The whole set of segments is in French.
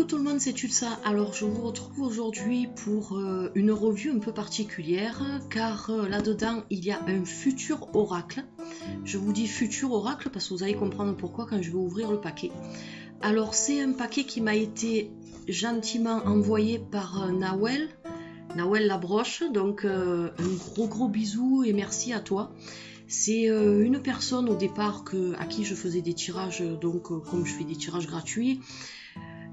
Coucou tout le monde, c'est Tulsa. Alors je vous retrouve aujourd'hui pour une review un peu particulière car là-dedans il y a un futur oracle. Je vous dis futur oracle parce que vous allez comprendre pourquoi quand je vais ouvrir le paquet. Alors c'est un paquet qui m'a été gentiment envoyé par Nawel Labroche, donc un gros bisou et merci à toi. C'est une personne au départ à qui je faisais des tirages, donc comme je fais des tirages gratuits,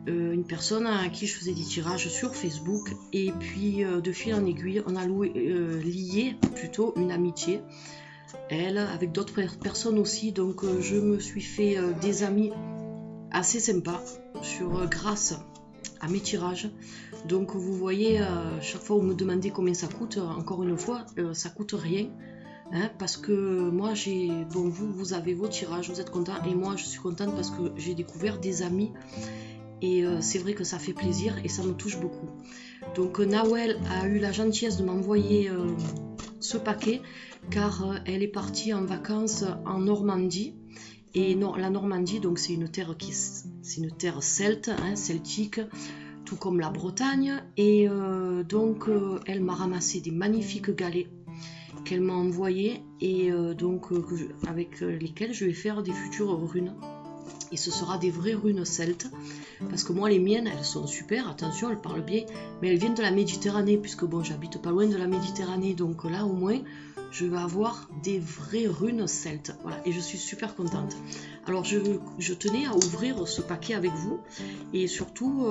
une personne à qui je faisais des tirages sur Facebook, et puis de fil en aiguille on a lié plutôt une amitié, elle avec d'autres personnes aussi, donc je me suis fait des amis assez sympas grâce à mes tirages. Donc vous voyez, chaque fois vous me demandez combien ça coûte, encore une fois ça coûte rien. Parce que moi vous avez vos tirages, vous êtes content, et moi je suis contente parce que j'ai découvert des amis et c'est vrai que ça fait plaisir et ça me touche beaucoup. Donc Nawel a eu la gentillesse de m'envoyer ce paquet car elle est partie en vacances en Normandie, et non, la Normandie donc c'est une terre celte, celtique, tout comme la Bretagne, et donc elle m'a ramassé des magnifiques galets qu'elle m'a envoyé, et avec lesquels je vais faire des futures runes, et ce sera des vraies runes celtes parce que moi les miennes elles sont super, attention elles parlent bien, mais elles viennent de la Méditerranée, puisque bon j'habite pas loin de la Méditerranée, donc là au moins je vais avoir des vraies runes celtes, voilà, et je suis super contente. Alors je tenais à ouvrir ce paquet avec vous, et surtout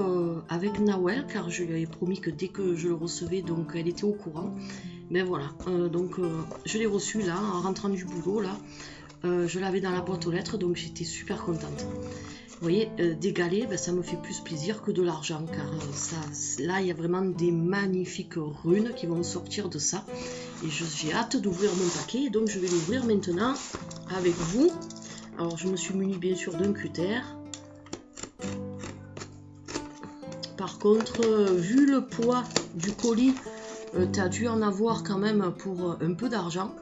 avec Nawel, car je lui avais promis que dès que je le recevais, donc elle était au courant. Mais voilà, je l'ai reçu là en rentrant du boulot là, je l'avais dans la boîte aux lettres, donc j'étais super contente. Vous voyez, des galets, ça me fait plus plaisir que de l'argent, car là il y a vraiment des magnifiques runes qui vont sortir de ça, et j'ai hâte d'ouvrir mon paquet, donc je vais l'ouvrir maintenant avec vous. Alors je me suis munie bien sûr d'un cutter. Par contre, vu le poids du colis, tu as dû en avoir quand même pour un peu d'argent,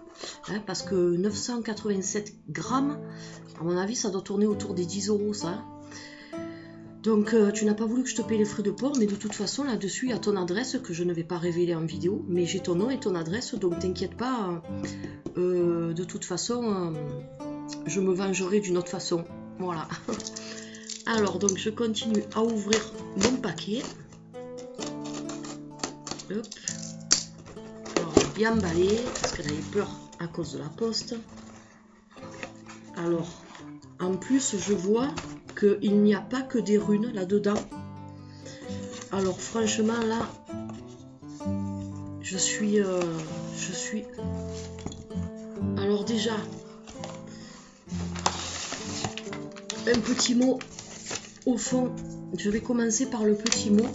parce que 987 grammes, à mon avis ça doit tourner autour des 10 € ça. Donc tu n'as pas voulu que je te paye les frais de port, mais de toute façon là-dessus il y a ton adresse que je ne vais pas révéler en vidéo, mais j'ai ton nom et ton adresse, donc t'inquiète pas, de toute façon je me vengerai d'une autre façon, voilà. Alors donc je continue à ouvrir mon paquet. Hop. Bien emballé parce qu'elle avait peur à cause de la poste. Alors en plus je vois qu'il n'y a pas que des runes là-dedans. Alors franchement là je suis alors déjà un petit mot au fond. Je vais commencer par le petit mot.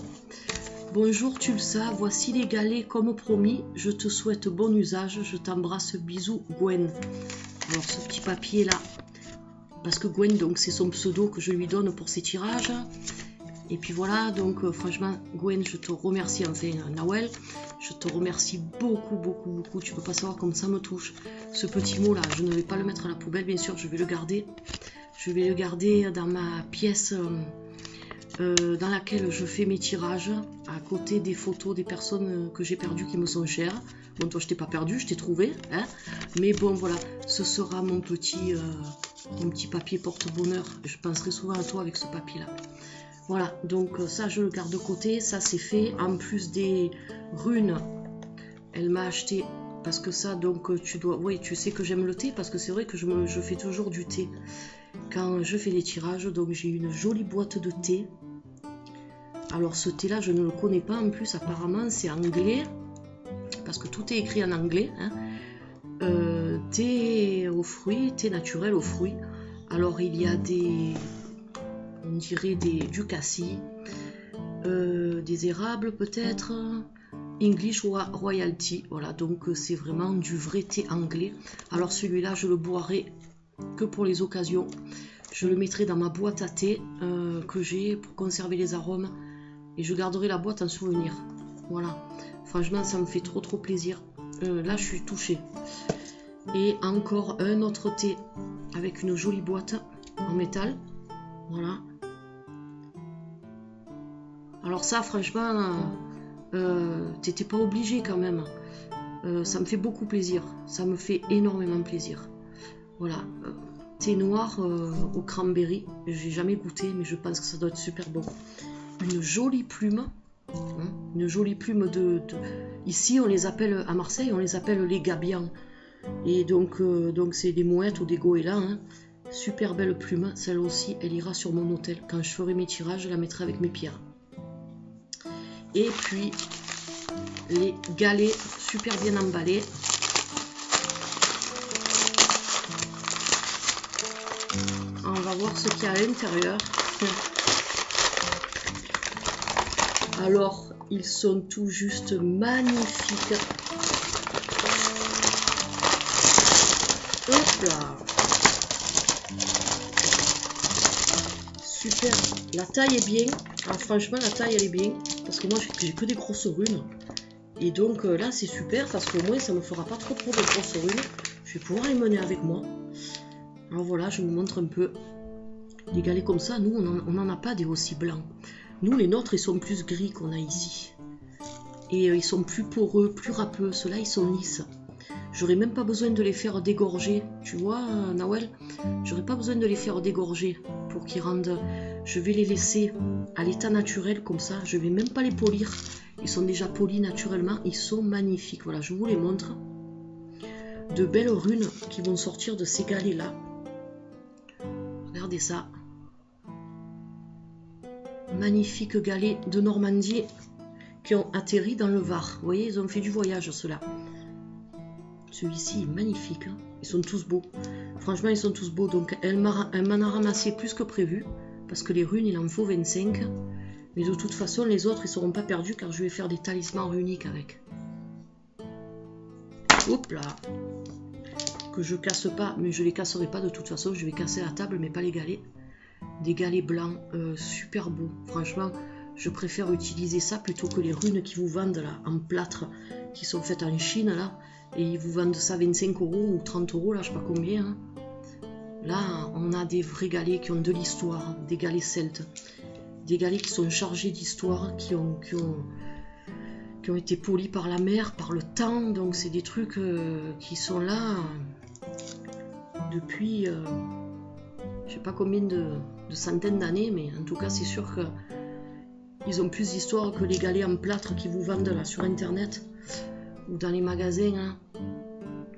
Bonjour Tulsa, voici les galets comme promis, je te souhaite bon usage, je t'embrasse, bisous Gwen. Alors ce petit papier là, parce que Gwen donc c'est son pseudo que je lui donne pour ses tirages, et puis voilà, donc franchement Gwen je te remercie, enfin Nawel, je te remercie beaucoup, tu peux pas savoir comme ça me touche. Ce petit mot là, je ne vais pas le mettre à la poubelle bien sûr, je vais le garder dans ma pièce dans laquelle je fais mes tirages, à côté des photos des personnes que j'ai perdues qui me sont chères. Bon, toi je t'ai pas perdu, je t'ai trouvé, mais bon voilà, ce sera mon petit papier porte-bonheur. Je penserai souvent à toi avec ce papier là. Voilà, donc ça je le garde de côté, ça c'est fait. En plus des runes, elle m'a acheté, parce que ça donc tu sais que j'aime le thé, parce que c'est vrai que je fais toujours du thé quand je fais des tirages, donc j'ai une jolie boîte de thé. Alors ce thé là je ne le connais pas, en plus apparemment c'est anglais, parce que tout est écrit en anglais, thé aux fruits, thé naturel aux fruits. Alors il y a on dirait du cassis, des érables peut-être, English Royalty, voilà, donc c'est vraiment du vrai thé anglais. Alors celui-là je le boirai que pour les occasions, je le mettrai dans ma boîte à thé que j'ai pour conserver les arômes, et je garderai la boîte en souvenir. Voilà, franchement ça me fait trop plaisir. Là je suis touchée. Et encore un autre thé avec une jolie boîte en métal, voilà. Alors ça, franchement, t'étais pas obligé quand même. Ça me fait beaucoup plaisir. Ça me fait énormément plaisir. Voilà. Thé noir au cranberry. J'ai jamais goûté, mais je pense que ça doit être super bon. Une jolie plume. Hein, une jolie plume de... Ici, on les appelle, à Marseille, on les appelle les gabions. Et donc c'est des mouettes ou des goélands. Hein. Super belle plume. Celle aussi, elle ira sur mon hôtel. Quand je ferai mes tirages, je la mettrai avec mes pierres. Et puis, les galets super bien emballés. On va voir ce qu'il y a à l'intérieur. Alors, ils sont tout juste magnifiques. Hop là. Super. La taille est bien. Alors, franchement, la taille, elle est bien. Parce que moi, j'ai que des grosses runes. Et donc, là, c'est super. Parce qu'au moins, ça ne me fera pas trop de grosses runes. Je vais pouvoir les mener avec moi. Alors voilà, je vous montre un peu. Les galets comme ça, nous, on n'en a pas des aussi blancs. Nous, les nôtres, ils sont plus gris qu'on a ici. Et ils sont plus poreux, plus râpeux. Ceux-là, ils sont lisses. J'aurais même pas besoin de les faire dégorger. Tu vois, Nawel, j'aurais pas besoin de les faire dégorger pour qu'ils rendent... Je vais les laisser à l'état naturel comme ça. Je vais même pas les polir. Ils sont déjà polis naturellement. Ils sont magnifiques. Voilà, je vous les montre. De belles runes qui vont sortir de ces galets-là. Regardez ça. Magnifiques galets de Normandie qui ont atterri dans le Var. Vous voyez, ils ont fait du voyage, ceux-là. Celui-ci est magnifique. Hein. Ils sont tous beaux. Franchement, ils sont tous beaux. Donc, elle m'en a ramassé plus que prévu. Parce que les runes, il en faut 25. Mais de toute façon, les autres, ils ne seront pas perdus car je vais faire des talismans runiques avec. Hop là. Que je casse pas. Mais je les casserai pas de toute façon. Je vais casser la table, mais pas les galets. Des galets blancs super beaux. Franchement, je préfère utiliser ça plutôt que les runes qui vous vendent là en plâtre, qui sont faites en Chine là. Et ils vous vendent ça 25 € ou 30 € là, je sais pas combien. Hein. Là, on a des vrais galets qui ont de l'histoire, des galets celtes. Des galets qui sont chargés d'histoire, qui ont été polis par la mer, par le temps. Donc c'est des trucs qui sont là depuis je sais pas combien de centaines d'années, mais en tout cas c'est sûr que ils ont plus d'histoire que les galets en plâtre qui vous vendent là sur internet ou dans les magasins. Hein.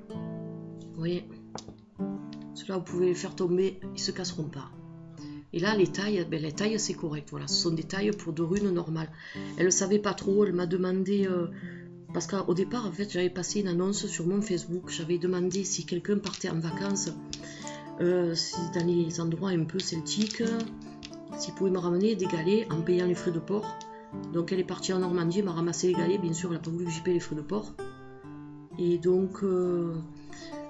Vous voyez, ceux-là vous pouvez les faire tomber, ils se casseront pas. Et là les tailles, ben, les tailles c'est correct, voilà, ce sont des tailles pour de runes normales. Elle ne savait pas trop, elle m'a demandé, parce qu'au départ en fait j'avais passé une annonce sur mon Facebook, j'avais demandé si quelqu'un partait en vacances, si dans les endroits un peu celtiques, s'il pouvait me ramener des galets en payant les frais de port. Donc elle est partie en Normandie, elle m'a ramassé les galets, bien sûr elle n'a pas voulu que j'y paye les frais de port. Et donc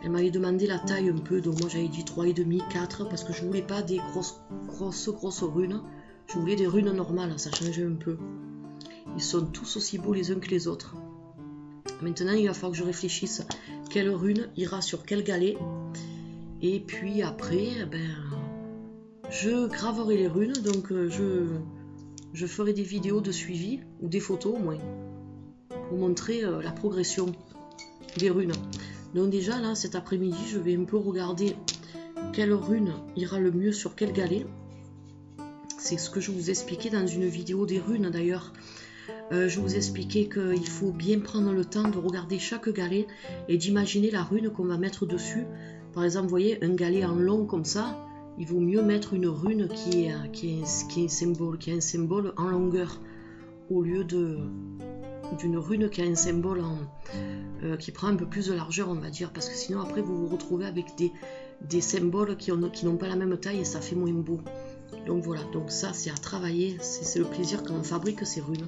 elle m'avait demandé la taille un peu, donc moi j'avais dit 3,5, 4, parce que je voulais pas des grosses runes, je voulais des runes normales, ça changeait un peu. Ils sont tous aussi beaux les uns que les autres. Maintenant il va falloir que je réfléchisse quelle rune ira sur quel galet. Et puis après, ben, je graverai les runes, donc je ferai des vidéos de suivi, ou des photos au moins, pour montrer la progression des runes. Donc déjà là, cet après-midi, je vais un peu regarder quelle rune ira le mieux sur quel galet. C'est ce que je vous expliquais dans une vidéo des runes d'ailleurs. Je vous expliquais qu'il faut bien prendre le temps de regarder chaque galet et d'imaginer la rune qu'on va mettre dessus. Par exemple, vous voyez, un galet en long comme ça, il vaut mieux mettre une rune qui a un symbole en longueur, au lieu d'une rune qui a un symbole qui prend un peu plus de largeur, on va dire, parce que sinon après vous vous retrouvez avec des symboles qui n'ont pas la même taille et ça fait moins beau. Donc voilà, donc ça c'est à travailler, c'est le plaisir quand on fabrique ces runes.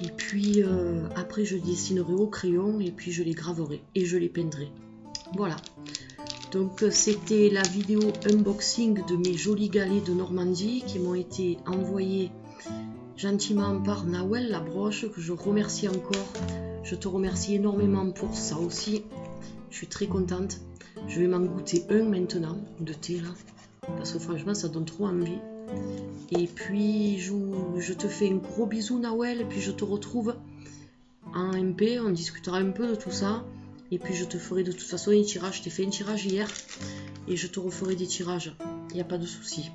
Et puis après je dessinerai au crayon et puis je les graverai et je les peindrai. Voilà, donc c'était la vidéo unboxing de mes jolis galets de Normandie qui m'ont été envoyés gentiment par Nawel la broche, que je remercie encore. Je te remercie énormément pour ça aussi, je suis très contente. Je vais m'en goûter un maintenant de thé là, parce que franchement ça donne trop envie. Et puis je te fais un gros bisou Nawel, et puis je te retrouve en MP, on discutera un peu de tout ça. Et puis je te ferai de toute façon un tirage, je t'ai fait un tirage hier, et je te referai des tirages, il n'y a pas de souci.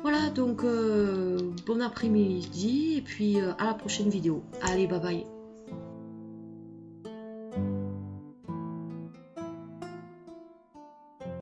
Voilà, donc bon après-midi, et puis à la prochaine vidéo. Allez, bye bye.